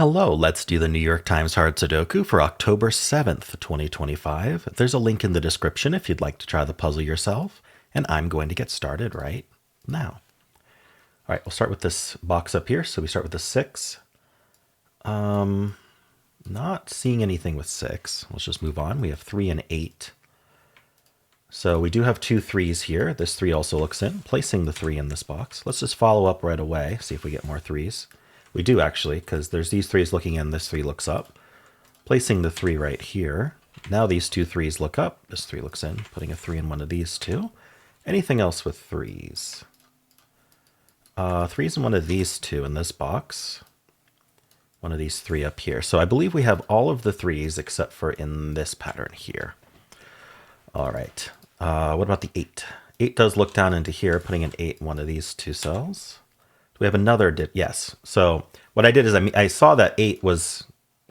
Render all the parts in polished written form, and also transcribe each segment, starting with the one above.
Hello, let's do the New York Times Hard Sudoku for October 7th, 2025. There's a link in the description if you'd like to try the puzzle yourself, and I'm going to get started right now. All right, we'll start with this box up here. So we start with the 6. Not seeing anything with 6. Let's just move on. We have 3 and 8. So we do have 2 3s here. This 3 also looks in, placing the 3 in this box. Let's just follow up right away, see if we get more 3s. We do actually, because there's these 3s looking in, this 3 looks up. Placing the 3 right here. Now these 2 3s look up, this 3 looks in, putting a 3 in one of these 2. Anything else with 3s? 3s in one of these 2 in this box. One of these 3 up here. So I believe we have all of the 3s except for in this pattern here. All right. What about the 8? 8 does look down into here, putting an 8 in one of these 2 cells. We have another, yes. So what I did is I saw that 8 was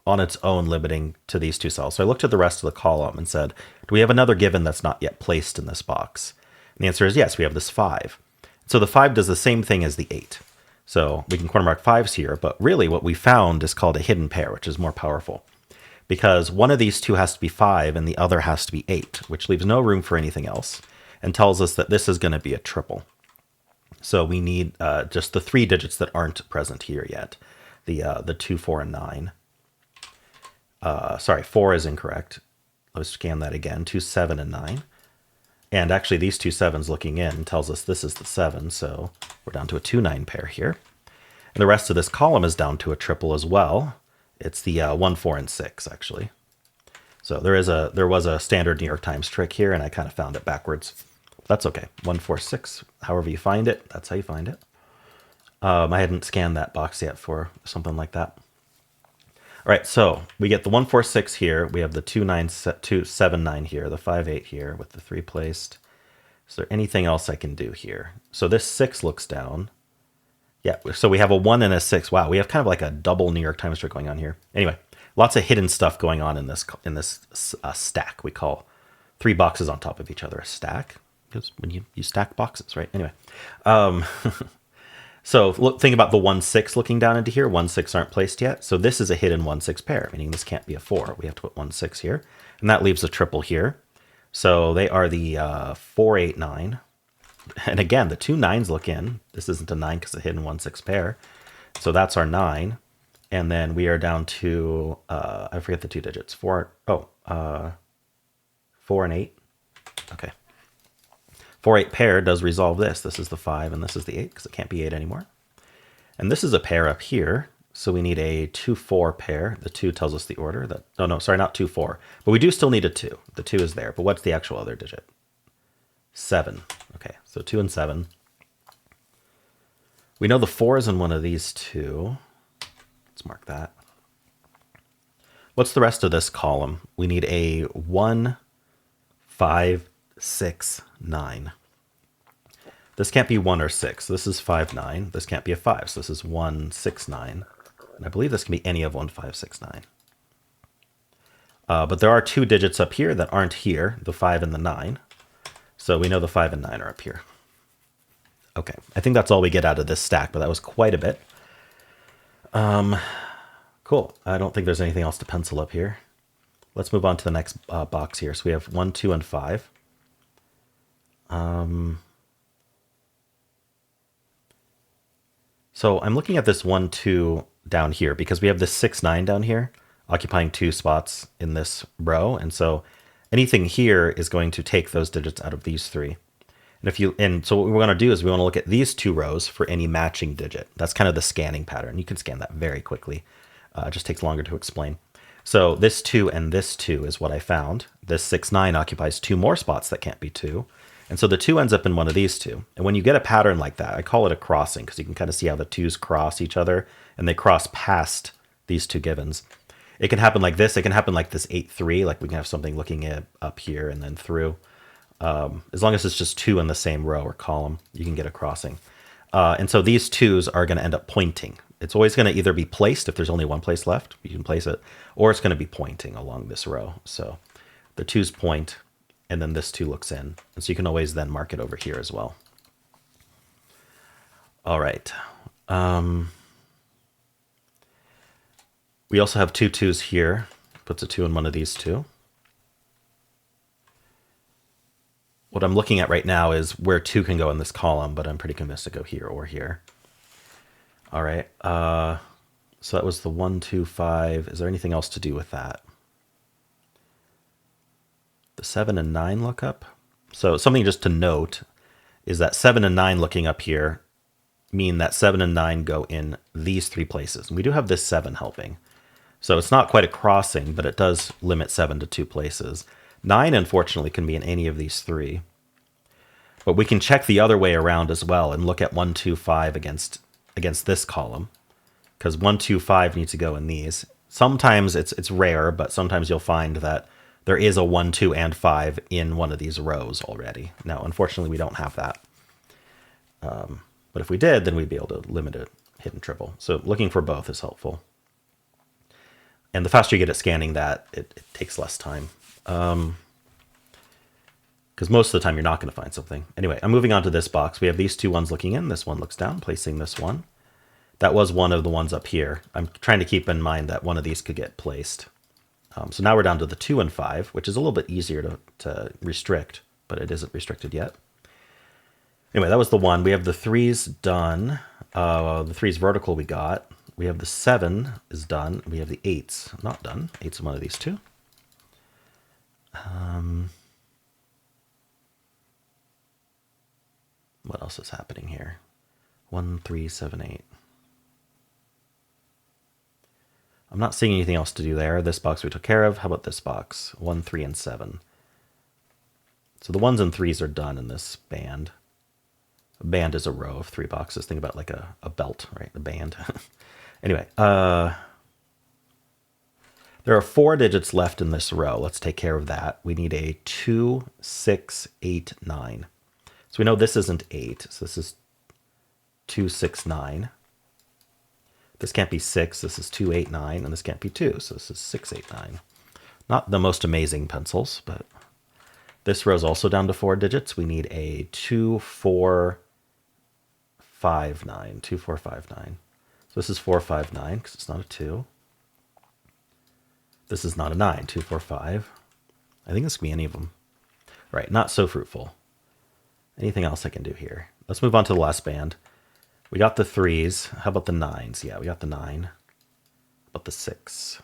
on its own limiting to these 2 cells. So I looked at the rest of the column and said, do we have another given that's not yet placed in this box? And the answer is yes, we have this 5. So the 5 does the same thing as the 8. So we can corner mark 5s here, but really what we found is called a hidden pair, which is more powerful. Because one of these 2 has to be 5 and the other has to be 8, which leaves no room for anything else and tells us that this is going to be a triple. So we need just the 3 digits that aren't present here yet. The 2, 4, and 9. Sorry, 4 is incorrect. Let's scan that again. 2, 7, and 9. And actually these 2 7s looking in tells us this is the 7, so we're down to a 2, 9 pair here. And the rest of this column is down to a triple as well. It's the 1, 4, and 6, actually. So there was a standard New York Times trick here, and I kind of found it backwards. That's okay. 1, 4, 6, however you find it, that's how you find it. I hadn't scanned that box yet for something like that. All right, so we get the 1, 4, 6 here. We have the 2, 9, 2, 7, 9 here, the 5, 8 here with the 3 placed. Is there anything else I can do here? So this 6 looks down. Yeah, so we have a 1 and a 6. Wow, we have kind of like a double New York Times trick going on here. Anyway, lots of hidden stuff going on in this stack. We call 3 boxes on top of each other a stack. Because when you stack boxes, right? Anyway, so think about the 1, 6 looking down into here. 1, 6 aren't placed yet. So this is a hidden 1, 6 pair, meaning this can't be a 4. We have to put 1, 6 here. And that leaves a triple here. So they are the 4, 8, 9. And again, the 2 9s look in. This isn't a 9 because it's a hidden 1, 6 pair. So that's our 9. And then we are down to, I forget the 2 digits. 4 and 8. Okay. 4, 8 pair does resolve this. This is the 5 and this is the 8 because it can't be 8 anymore. And this is a pair up here. So we need a 2, 4 pair. The 2 tells us the order. No, sorry, not 2, 4. But we do still need a 2. The 2 is there. But what's the actual other digit? 7. Okay, so 2 and 7. We know the 4 is in one of these 2. Let's mark that. What's the rest of this column? We need a 1, 5, 6, 9. This can't be 1 or 6. This is 5, 9. This can't be a 5. So this is 1, 6, 9. And I believe this can be any of 1, 5, 6, 9. But there are 2 digits up here that aren't here, the 5 and the 9. So we know the 5 and 9 are up here. Okay, I think that's all we get out of this stack, but that was quite a bit. Cool. I don't think there's anything else to pencil up here. Let's move on to the next box here. So we have 1, 2, and 5. So I'm looking at this 1, 2 down here because we have this 6, 9 down here occupying 2 spots in this row. And so anything here is going to take those digits out of these 3. And so what we want to do is we want to look at these 2 rows for any matching digit. That's kind of the scanning pattern. You can scan that very quickly. It just takes longer to explain. So this 2 and this 2 is what I found. This 6, 9 occupies 2 more spots that can't be 2. And so the 2 ends up in one of these 2. And when you get a pattern like that, I call it a crossing because you can kind of see how the 2s cross each other and they cross past these 2 givens. It can happen like this. It can happen like this 8, 3. Like we can have something looking at up here and then through. As long as it's just 2 in the same row or column, you can get a crossing. And so these 2s are going to end up pointing. It's always going to either be placed if there's only one place left, you can place it, or it's going to be pointing along this row. So the 2s point, and then this 2 looks in. And so you can always then mark it over here as well. All right. We also have two twos here. Puts a 2 in one of these two. What I'm looking at right now is where 2 can go in this column, but I'm pretty convinced to go here or here. All right. So that was the 1, 2, 5. Is there anything else to do with that? The 7 and 9 look up. So something just to note is that 7 and 9 looking up here mean that 7 and 9 go in these 3 places. And we do have this 7 helping. So it's not quite a crossing, but it does limit 7 to 2 places. 9, unfortunately, can be in any of these 3. But we can check the other way around as well and look at 1, 2, 5 against this column. Because 1, 2, 5 needs to go in these. Sometimes it's rare, but sometimes you'll find that there is a 1, 2, and 5 in one of these rows already. Now, unfortunately, we don't have that. But if we did, then we'd be able to limit a hidden triple. So looking for both is helpful. And the faster you get at scanning that, it takes less time. Because most of the time you're not going to find something. Anyway, I'm moving on to this box. We have these 2 ones looking in. This one looks down, placing this one. That was one of the ones up here. I'm trying to keep in mind that one of these could get placed. So now we're down to the 2 and 5, which is a little bit easier to restrict, but it isn't restricted yet. Anyway, that was the 1. We have the 3s done. The 3's vertical we got. We have the 7 is done. We have the 8s not done. 8's in one of these 2. What else is happening here? 1, 3, 7, 8. I'm not seeing anything else to do there. This box we took care of. How about this box? 1, 3, and 7. So the 1s and 3s are done in this band. A band is a row of 3 boxes. Think about like a belt, right? A band. Anyway, there are 4 digits left in this row. Let's take care of that. We need a 2, 6, 8, 9. So we know this isn't 8. So this is 2, 6, 9. This can't be 6. This is 2, 8, 9. And this can't be 2. So this is 6, 8, 9. Not the most amazing pencils, but this row is also down to 4 digits. We need a 2, 4, 5, 9. 2, 4, 5, 9. So this is 4, 5, 9 because it's not a 2. This is not a 9. 2, 4, 5. I think this could be any of them. Right, not so fruitful. Anything else I can do here? Let's move on to the last band. We got the 3s. How about the 9s? Yeah, we got the 9. How about the 6?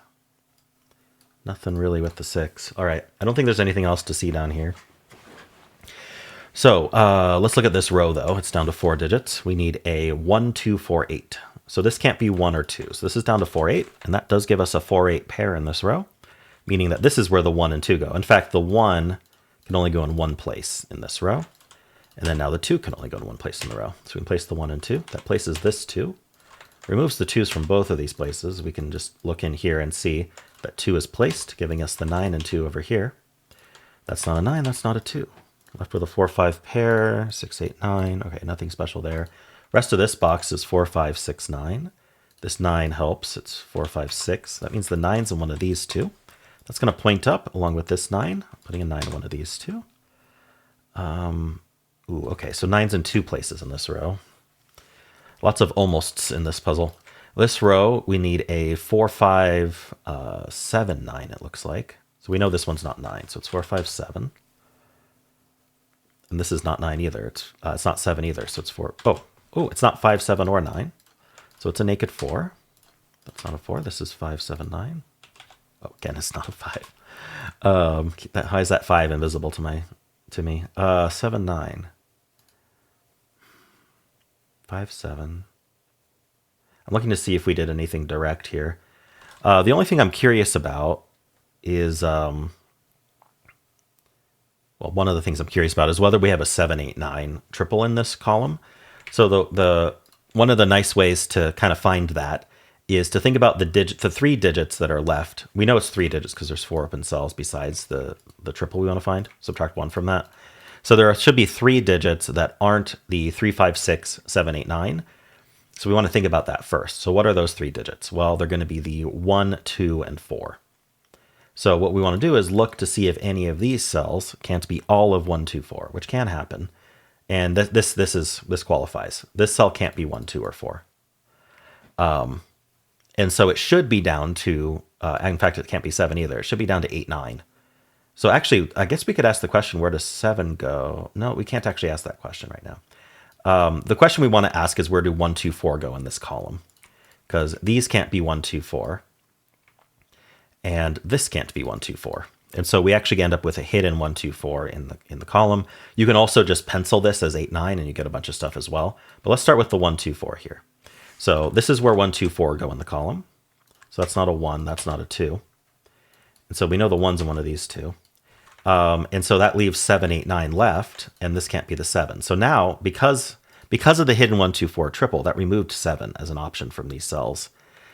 Nothing really with the 6. All right, I don't think there's anything else to see down here. So let's look at this row, though. It's down to 4 digits. We need a 1, 2, 4, 8. So this can't be 1 or 2. So this is down to 4, 8, and that does give us a 4, 8 pair in this row, meaning that this is where the 1 and 2 go. In fact, the 1 can only go in one place in this row. And then now the 2 can only go in one place in the row. So we can place the 1 and 2. That places this 2. Removes the 2's from both of these places. We can just look in here and see that 2 is placed, giving us the 9 and 2 over here. That's not a 9, that's not a 2. Left with a 4, 5 pair, 6, 8, 9. Okay, nothing special there. Rest of this box is 4, 5, 6, 9. This 9 helps. It's 4, 5, 6. That means the 9's in one of these 2. That's going to point up along with this 9, putting a 9 in one of these 2. Ooh, okay, so 9's in 2 places in this row. Lots of almosts in this puzzle. This row, we need a 4, 5, 7, 9, it looks like. So we know this one's not 9, so it's 4, 5, 7. And this is not 9 either. It's not 7 either, so it's 4. Oh, it's not 5, 7, or 9. So it's a naked 4. That's not a 4. This is 5, 7, 9. Oh, again, it's not a 5. How is that 5 invisible to me? 7, 9. 5, 7. I'm looking to see if we did anything direct here. The only thing I'm curious about is, well, one of the things I'm curious about is whether we have a 7, 8, 9 triple in this column. So the one of the nice ways to kind of find that is to think about the 3 digits that are left. We know it's 3 digits because there's 4 open cells besides the triple we want to find. Subtract 1 from that. So there should be 3 digits that aren't the 3, 5, 6, 7, 8, 9. So we want to think about that first. So what are those 3 digits? Well, they're going to be the 1, 2, and 4. So what we want to do is look to see if any of these cells can't be all of 1, 2, 4, which can happen. And this qualifies. This cell can't be 1, 2, or 4. And so it should be down to, in fact, it can't be 7 either. It should be down to 8, 9. So actually, I guess we could ask the question, where does 7 go? No, we can't actually ask that question right now. The question we want to ask is, where do 1, 2, 4 go in this column? Because these can't be 1, 2, 4. And this can't be 1, 2, 4. And so we actually end up with a hidden 1, 2, 4 in the column. You can also just pencil this as 8, 9, and you get a bunch of stuff as well. But let's start with the 1, 2, 4 here. So this is where 1, 2, 4 go in the column. So that's not a 1, that's not a 2. And so we know the 1's in one of these two. And so that leaves 7, 8, 9 left, and this can't be the 7. So now, because of the hidden 1, 2, 4 triple, that removed 7 as an option from these cells.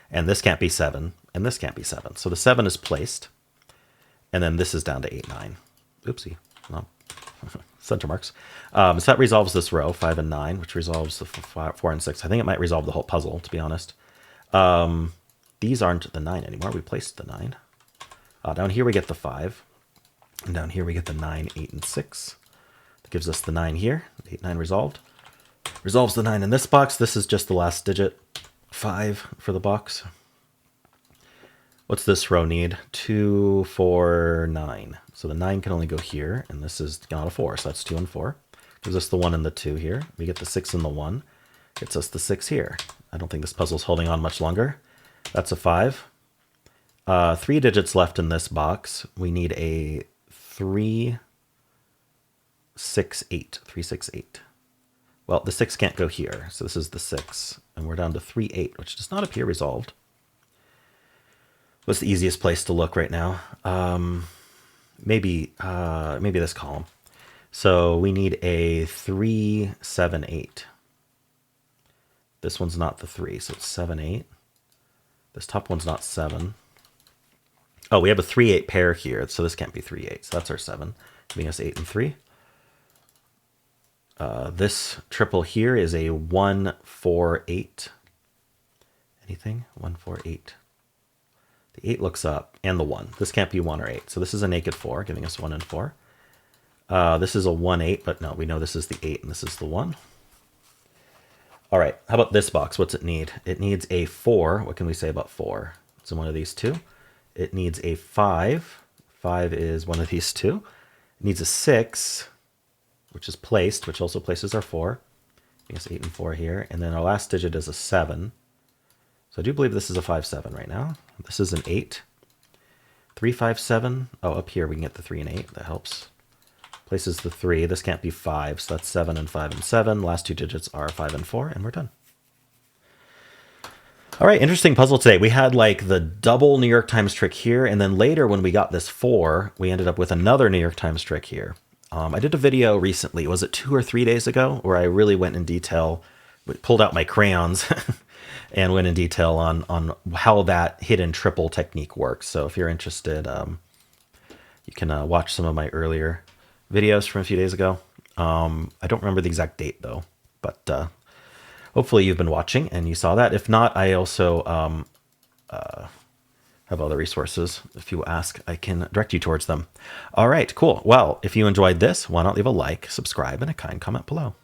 And this can't be 7, and this can't be 7. So the 7 is placed, and then this is down to 8, 9. Oopsie, no. Center marks. So that resolves this row, 5 and 9, which resolves the 4 and 6. I think it might resolve the whole puzzle, to be honest. These aren't the 9 anymore. We placed the 9. Down here we get the 5. And down here we get the 9, 8, and 6. That gives us the 9 here. 8, 9 resolved. Resolves the 9 in this box. This is just the last digit, 5 for the box. What's this row need? 2, 4, 9. So the 9 can only go here, and this is not a 4, so that's 2 and 4. Gives us the 1 and the 2 here. We get the 6 and the 1. Gets us the 6 here. I don't think this puzzle's holding on much longer. That's a 5. 3 digits left in this box. We need a 3, 6, 8. 3, 6, 8. Well, the 6 can't go here, so this is the 6. And we're down to 3, 8, which does not appear resolved. What's the easiest place to look right now? Maybe this column. So we need a 3, 7, 8. This one's not the 3, so it's 7, 8. This top one's not 7. Oh, we have a 3, 8 pair here, so this can't be 3, 8. So that's our 7, giving us 8 and 3. This triple here is a 1, 4, 8. Anything? 1, 4, 8. The 8 looks up, and the 1. This can't be 1 or 8. So this is a naked 4, giving us 1 and 4. This is a 1, 8, but no, we know this is the 8, and this is the 1. All right, how about this box? What's it need? It needs a 4. What can we say about 4? It's in one of these two. It needs a 5. 5 is one of these two. It needs a 6, which is placed, which also places our 4. I guess 8 and 4 here. And then our last digit is a 7. So I do believe this is a 5, 7 right now. This is an 8. 3, 5, 7. Oh, up here we can get the 3 and 8. That helps. Places the 3. This can't be 5, so that's 7 and 5 and 7. Last two digits are 5 and 4, and we're done. All right, interesting puzzle today. We had like the double New York Times trick here, and then later when we got this 4, we ended up with another New York Times trick here. I did a video recently, was it 2 or 3 days ago, where I really went in detail, pulled out my crayons, and went in detail on how that hidden triple technique works. So if you're interested, you can watch some of my earlier videos from a few days ago. I don't remember the exact date though, but hopefully you've been watching and you saw that. If not, I also have other resources. If you ask, I can direct you towards them. All right, cool. Well, if you enjoyed this, why not leave a like, subscribe, and a kind comment below.